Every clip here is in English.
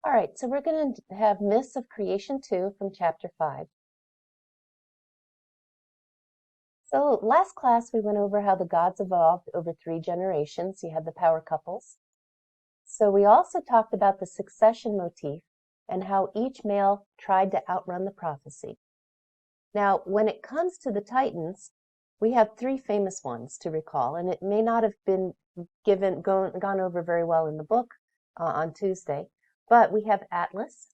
All right, so we're going to have Myths of Creation 2 from Chapter 5. So last class we went over how the gods evolved over 3 generations. You had the power couples. So we also talked about the succession motif and how each male tried to outrun the prophecy. Now, when it comes to the Titans, we have 3 famous ones to recall, and it may not have been gone over very well in the book on Tuesday. But we have Atlas,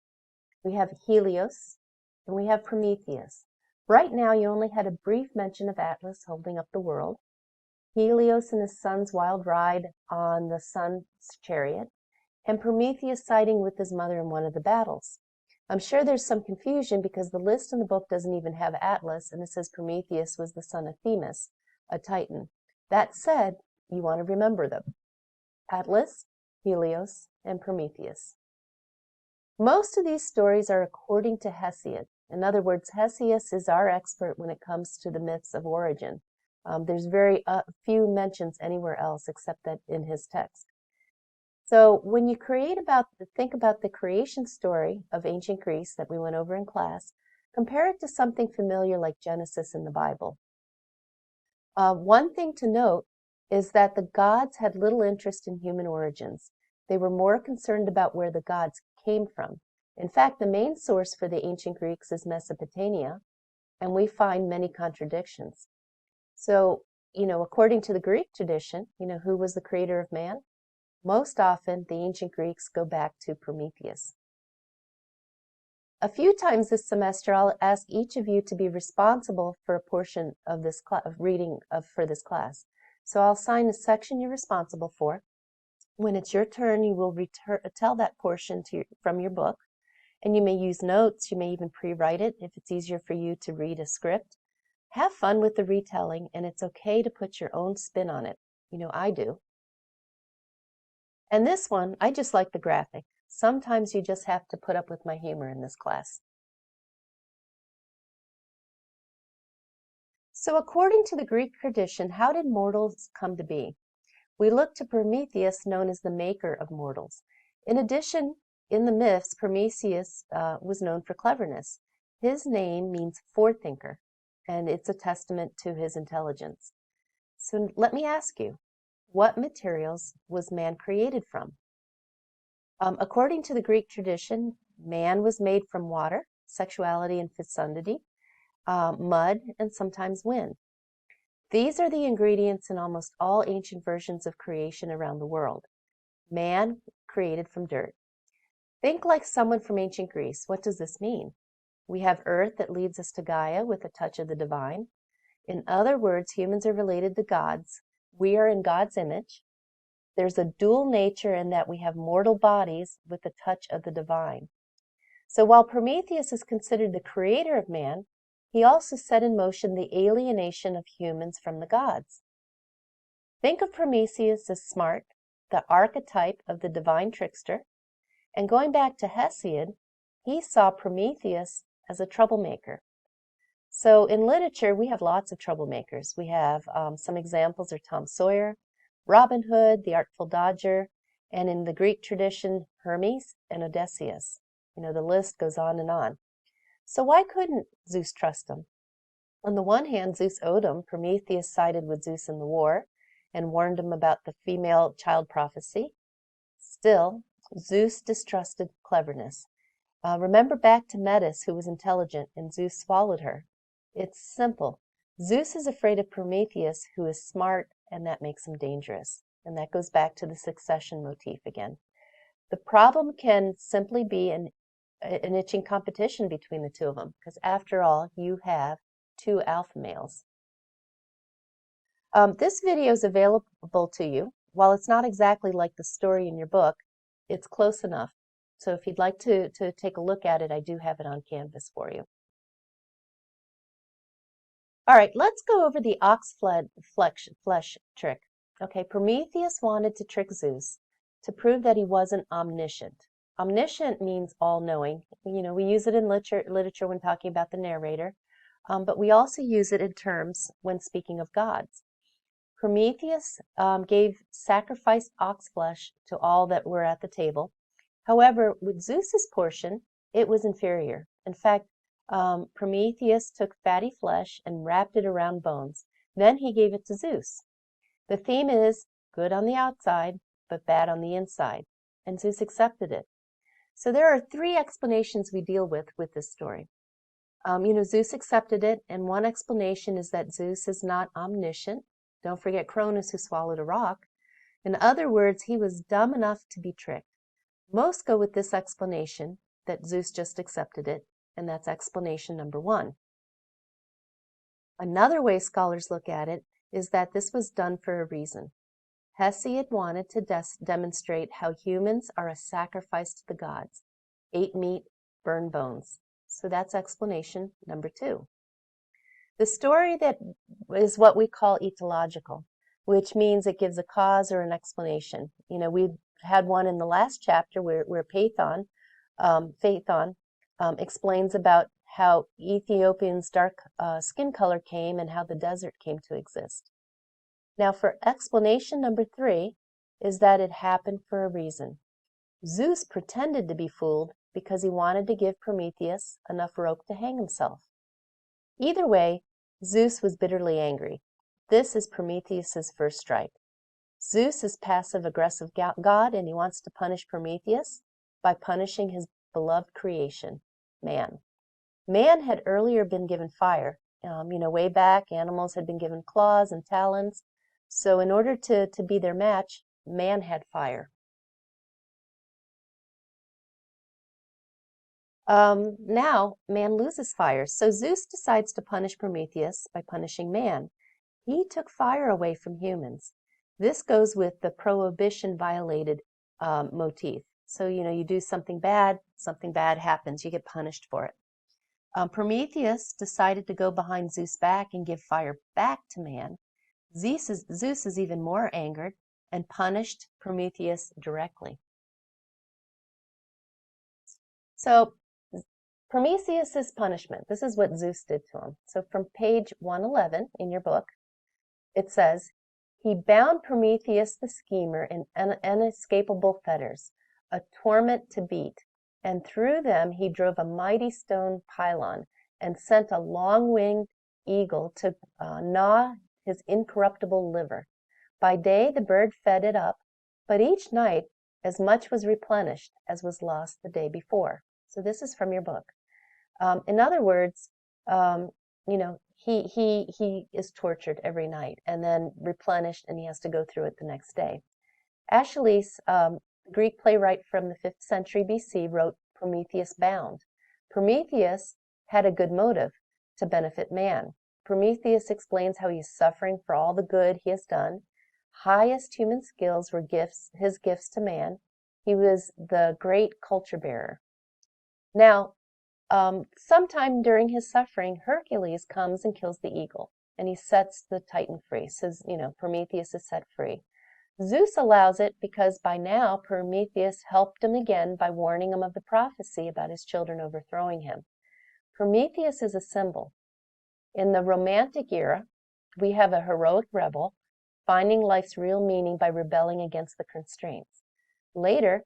we have Helios, and we have Prometheus. Right now, you only had a brief mention of Atlas holding up the world, Helios and his son's wild ride on the sun's chariot, and Prometheus siding with his mother in one of the battles. I'm sure there's some confusion because the list in the book doesn't even have Atlas, and it says Prometheus was the son of Themis, a Titan. That said, you want to remember them: Atlas, Helios, and Prometheus. Most of these stories are according to Hesiod. In other words, Hesiod is our expert when it comes to the myths of origin. There's very few mentions anywhere else except that in his text. So when you think about the creation story of ancient Greece that we went over in class, compare it to something familiar like Genesis in the Bible. One thing to note is that the gods had little interest in human origins. They were more concerned about where the gods came from. In fact, the main source for the ancient Greeks is Mesopotamia, and we find many contradictions. So, according to the Greek tradition, who was the creator of man? Most often, the ancient Greeks go back to Prometheus. A few times this semester, I'll ask each of you to be responsible for a portion of this for this class. So I'll assign a section you're responsible for. When it's your turn, you will tell that portion from your book, and you may use notes. You may even pre-write it if it's easier for you to read a script. Have fun with the retelling, and it's okay to put your own spin on it. I do. And this one, I just like the graphic. Sometimes you just have to put up with my humor in this class. So according to the Greek tradition, how did mortals come to be? We look to Prometheus, known as the maker of mortals. In addition, in the myths, Prometheus was known for cleverness. His name means forethinker, and it's a testament to his intelligence. So let me ask you, what materials was man created from? According to the Greek tradition, man was made from water, sexuality and fecundity, mud, and sometimes wind. These are the ingredients in almost all ancient versions of creation around the world. Man created from dirt. Think like someone from ancient Greece. What does this mean? We have earth that leads us to Gaia with a touch of the divine. In other words, humans are related to gods. We are in God's image. There's a dual nature in that we have mortal bodies with a touch of the divine. So while Prometheus is considered the creator of man, he also set in motion the alienation of humans from the gods. Think of Prometheus as smart, the archetype of the divine trickster. And going back to Hesiod, he saw Prometheus as a troublemaker. So in literature, we have lots of troublemakers. We have some examples are Tom Sawyer, Robin Hood, the Artful Dodger, and in the Greek tradition, Hermes and Odysseus. The list goes on and on. So why couldn't Zeus trust him? On the one hand, Zeus owed him. Prometheus sided with Zeus in the war and warned him about the female child prophecy. Still, Zeus distrusted cleverness. Remember back to Metis, who was intelligent, and Zeus swallowed her. It's simple. Zeus is afraid of Prometheus, who is smart, and that makes him dangerous. And that goes back to the succession motif again. The problem can simply be an itching competition between the two of them, because after all, you have 2 alpha males. This video is available to you. While it's not exactly like the story in your book, it's close enough. So if you'd like to take a look at it, I do have it on Canvas for you. All right, let's go over the ox flesh trick. Okay, Prometheus wanted to trick Zeus to prove that he wasn't omniscient. Omniscient means all-knowing. We use it in literature when talking about the narrator, but we also use it in terms when speaking of gods. Prometheus gave sacrificed ox flesh to all that were at the table. However, with Zeus's portion, it was inferior. In fact, Prometheus took fatty flesh and wrapped it around bones. Then he gave it to Zeus. The theme is good on the outside, but bad on the inside, and Zeus accepted it. So there are three explanations we deal with this story. Zeus accepted it, and one explanation is that Zeus is not omniscient. Don't forget Cronus, who swallowed a rock. In other words, he was dumb enough to be tricked. Most go with this explanation, that Zeus just accepted it, and that's explanation number one. Another way scholars look at it is that this was done for a reason. Hesiod wanted to demonstrate how humans are a sacrifice to the gods. Ate meat, burned bones. So that's explanation number two. The story that is what we call etological, which means it gives a cause or an explanation. We had one in the last chapter where Phaethon explains about how Ethiopians' dark skin color came and how the desert came to exist. Now, for explanation number three is that it happened for a reason. Zeus pretended to be fooled because he wanted to give Prometheus enough rope to hang himself. Either way, Zeus was bitterly angry. This is Prometheus's first strike. Zeus is passive-aggressive god, and he wants to punish Prometheus by punishing his beloved creation, man. Man had earlier been given fire. Way back, animals had been given claws and talons. So in order to be their match, man had fire. Now, man loses fire. So Zeus decides to punish Prometheus by punishing man. He took fire away from humans. This goes with the prohibition violated motif. So, you do something bad happens. You get punished for it. Prometheus decided to go behind Zeus' back and give fire back to man. Zeus is even more angered and punished Prometheus directly. So Prometheus's punishment, this is what Zeus did to him. So from page 111 in your book, it says, he bound Prometheus the schemer in inescapable fetters, a torment to beat, and through them he drove a mighty stone pylon and sent a long-winged eagle to gnaw his incorruptible liver. By day the bird fed it up, but each night as much was replenished as was lost the day before. So this is from your book. In other words, he is tortured every night and then replenished, and he has to go through it the next day. Aeschylus, Greek playwright from the 5th century BC, wrote Prometheus Bound. Prometheus had a good motive, to benefit man. Prometheus explains how he is suffering for all the good he has done. Highest human skills were his gifts to man. He was the great culture bearer. Now, sometime during his suffering, Hercules comes and kills the eagle, and he sets the Titan free. Says, Prometheus is set free. Zeus allows it because by now Prometheus helped him again by warning him of the prophecy about his children overthrowing him. Prometheus is a symbol. In the Romantic era, we have a heroic rebel finding life's real meaning by rebelling against the constraints. Later,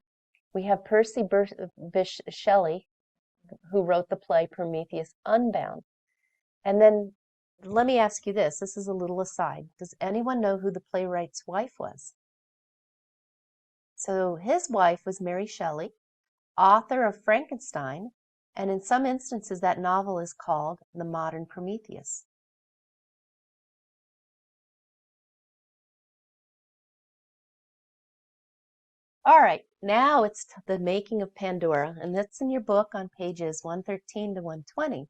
we have Percy Bysshe Shelley, who wrote the play Prometheus Unbound. And then let me ask you this. This is a little aside. Does anyone know who the playwright's wife was? So his wife was Mary Shelley, author of Frankenstein, and in some instances that novel is called The Modern Prometheus. All right, now it's the making of Pandora, and that's in your book on pages 113 to 120.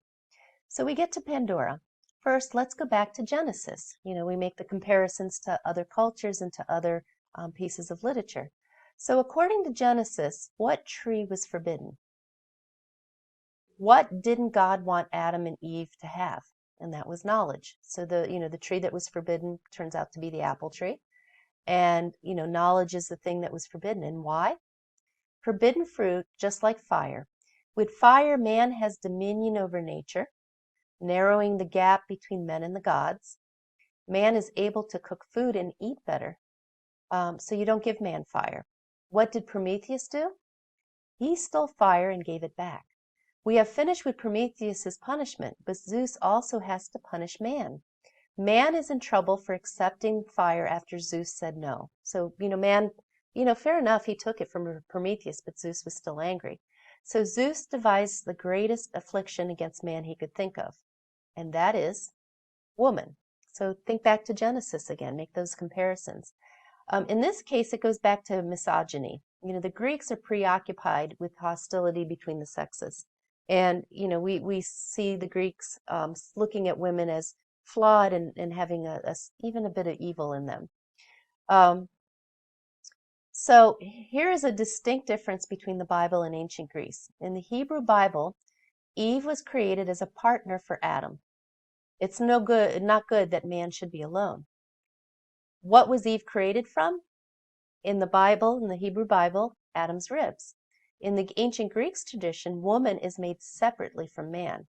So we get to Pandora. First, let's go back to Genesis. We make the comparisons to other cultures and to other pieces of literature. So according to Genesis, what tree was forbidden? What didn't God want Adam and Eve to have? And that was knowledge. So the tree that was forbidden turns out to be the apple tree. And, knowledge is the thing that was forbidden. And why? Forbidden fruit, just like fire. With fire, man has dominion over nature, narrowing the gap between men and the gods. Man is able to cook food and eat better. So you don't give man fire. What did Prometheus do? He stole fire and gave it back. We have finished with Prometheus's punishment, but Zeus also has to punish man. Man is in trouble for accepting fire after Zeus said no. So, man, fair enough, he took it from Prometheus, but Zeus was still angry. So Zeus devised the greatest affliction against man he could think of, and that is woman. So think back to Genesis again, make those comparisons. In this case, it goes back to misogyny. The Greeks are preoccupied with hostility between the sexes. And, we see the Greeks looking at women as flawed and having even a bit of evil in them. So here is a distinct difference between the Bible and ancient Greece. In the Hebrew Bible, Eve was created as a partner for Adam. It's not good that man should be alone. What was Eve created from? In the Bible, in the Hebrew Bible, Adam's ribs. In the ancient Greek tradition, woman is made separately from man.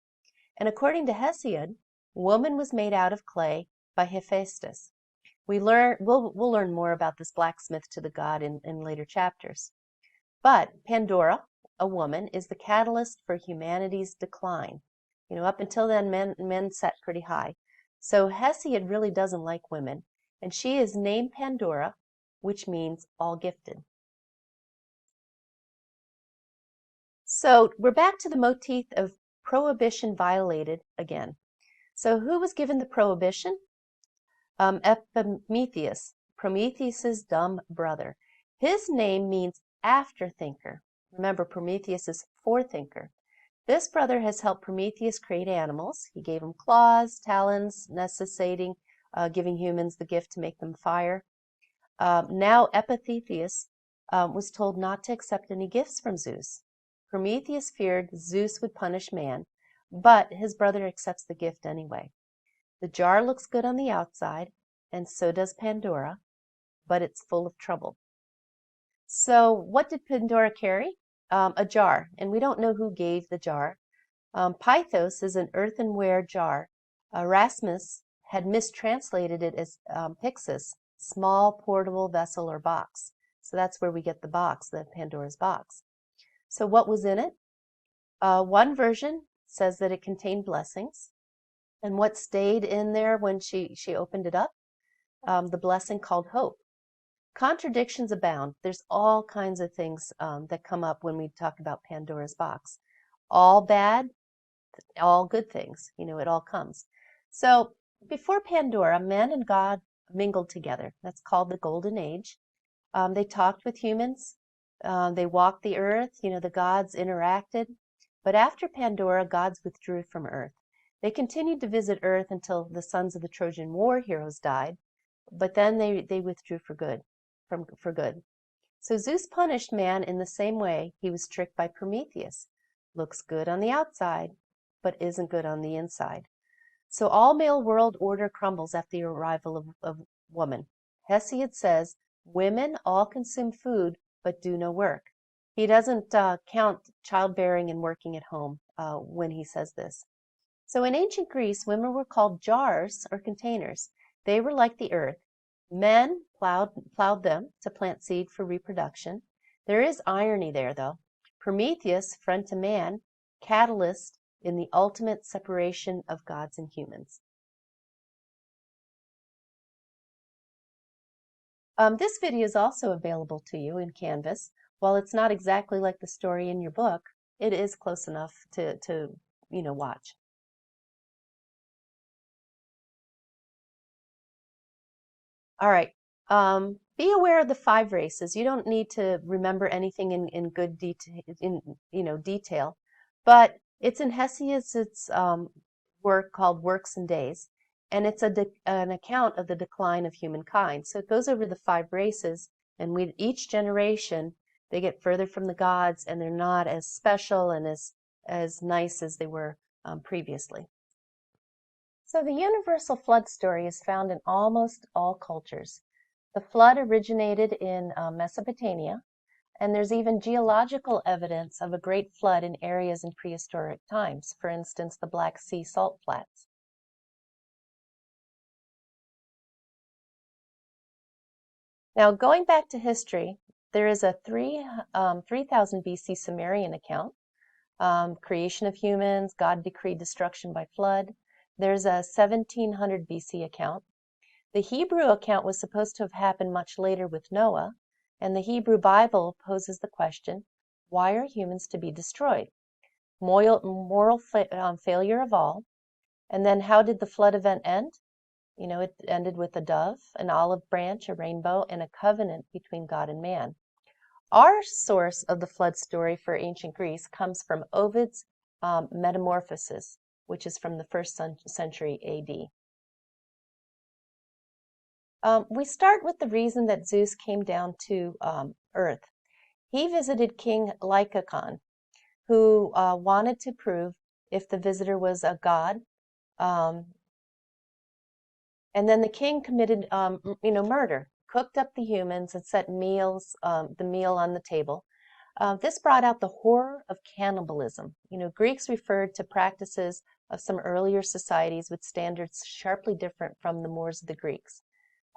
And according to Hesiod, woman was made out of clay by Hephaestus. We'll learn more about this blacksmith to the god in later chapters. But Pandora, a woman, is the catalyst for humanity's decline. Up until then, men sat pretty high. So Hesiod really doesn't like women, and she is named Pandora, which means all gifted. So we're back to the motif of prohibition violated again. So who was given the prohibition? Epimetheus, Prometheus's dumb brother. His name means afterthinker. Remember, Prometheus is forethinker. This brother has helped Prometheus create animals. He gave him claws, talons, necessitating giving humans the gift to make them fire. Now Epimetheus was told not to accept any gifts from Zeus. Prometheus feared Zeus would punish man, but his brother accepts the gift anyway. The jar looks good on the outside, and so does Pandora, but it's full of trouble. So what did Pandora carry? A jar, and we don't know who gave the jar. Pythos is an earthenware jar. Erasmus had mistranslated it as pyxis, small portable vessel or box. So that's where we get the box, the Pandora's box. So what was in it? One version says that it contained blessings. And what stayed in there when she opened it up? The blessing called hope. Contradictions abound. There's all kinds of things that come up when we talk about Pandora's box. All bad, all good things. It all comes. So before Pandora, man and God mingled together. That's called the Golden Age. They talked with humans. They walked the earth. The gods interacted. But after Pandora, gods withdrew from earth. They continued to visit earth until the sons of the Trojan War heroes died. But then they withdrew for good. So Zeus punished man in the same way he was tricked by Prometheus. Looks good on the outside, but isn't good on the inside. So all male world order crumbles at the arrival of woman. Hesiod says, women all consume food, but do no work. He doesn't count childbearing and working at home when he says this. So in ancient Greece, women were called jars or containers. They were like the earth. Men plowed them to plant seed for reproduction. There is irony there, though. Prometheus, friend to man, catalyst in the ultimate separation of gods and humans. This video is also available to you in Canvas. While it's not exactly like the story in your book, it is close enough to watch. All right. Be aware of the 5 races. You don't need to remember anything in good detail, but it's in Hesiod's work called Works and Days, and it's an account of the decline of humankind. So it goes over the 5 races, and with each generation, they get further from the gods, and they're not as special and as nice as they were previously. So the universal flood story is found in almost all cultures. The flood originated in Mesopotamia, and there's even geological evidence of a great flood in areas in prehistoric times, for instance, the Black Sea salt flats. Now, going back to history, There is a 3000 BC Sumerian account, creation of humans, God decreed destruction by flood. There's a 1700 BC account. The Hebrew account was supposed to have happened much later with Noah, and the Hebrew Bible poses the question, why are humans to be destroyed? Moral failure of all. And then how did the flood event end? You know, it ended with a dove, an olive branch, a rainbow, and a covenant between God and man. Our source of the flood story for ancient Greece comes from Ovid's Metamorphoses, which is from the 1st century AD. We start with the reason that Zeus came down to Earth. He visited King Lycaon, who wanted to prove if the visitor was a god. And then the king committed, murder, cooked up the humans and set the meal on the table. This brought out the horror of cannibalism. Greeks referred to practices of some earlier societies with standards sharply different from the mores of the Greeks.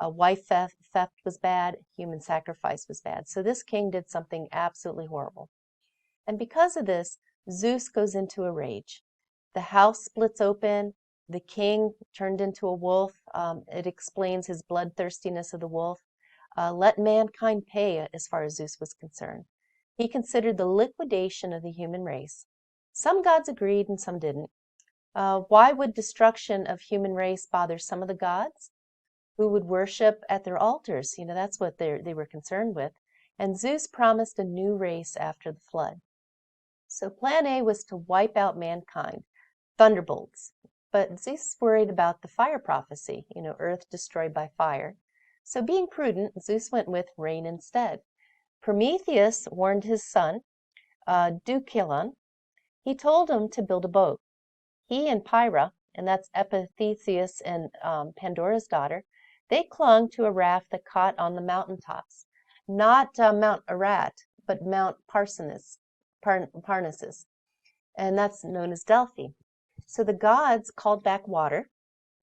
Wife theft was bad, human sacrifice was bad. So this king did something absolutely horrible. And because of this, Zeus goes into a rage. The house splits open. The king turned into a wolf. It explains his bloodthirstiness of the wolf. Let mankind pay as far as Zeus was concerned. He considered the liquidation of the human race. Some gods agreed and some didn't. Why would destruction of human race bother some of the gods who would worship at their altars? That's what they were concerned with. And Zeus promised a new race after the flood. So plan A was to wipe out mankind, thunderbolts. But Zeus worried about the fire prophecy, earth destroyed by fire. So being prudent, Zeus went with rain instead. Prometheus warned his son, Deucalion. He told him to build a boat. He and Pyrrha, and that's Epitheus and Pandora's daughter, they clung to a raft that caught on the mountaintops. Not Mount Ararat, but Mount Parnassus, and that's known as Delphi. So the gods called back water.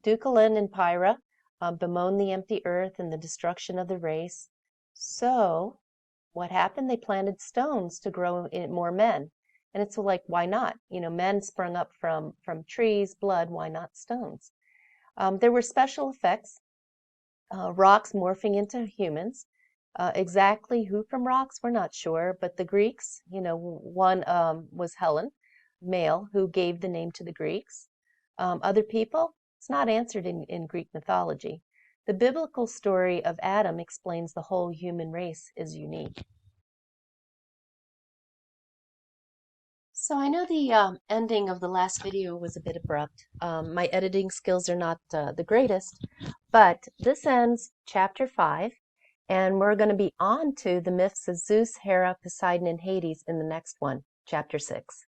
Deucalion and Pyrrha bemoaned the empty earth and the destruction of the race. So what happened? They planted stones to grow more men. And it's like, why not? Men sprung up from trees, blood, why not stones? There were special effects, rocks morphing into humans. Exactly who from rocks, we're not sure, but the Greeks, one was Helen, male, who gave the name to the Greeks. Other people, it's not answered in Greek mythology. The biblical story of Adam explains the whole human race is unique. So I know the ending of the last video was a bit abrupt. My editing skills are not the greatest, but this ends chapter 5, and we're going to be on to the myths of Zeus, Hera, Poseidon, and Hades in the next one, chapter 6.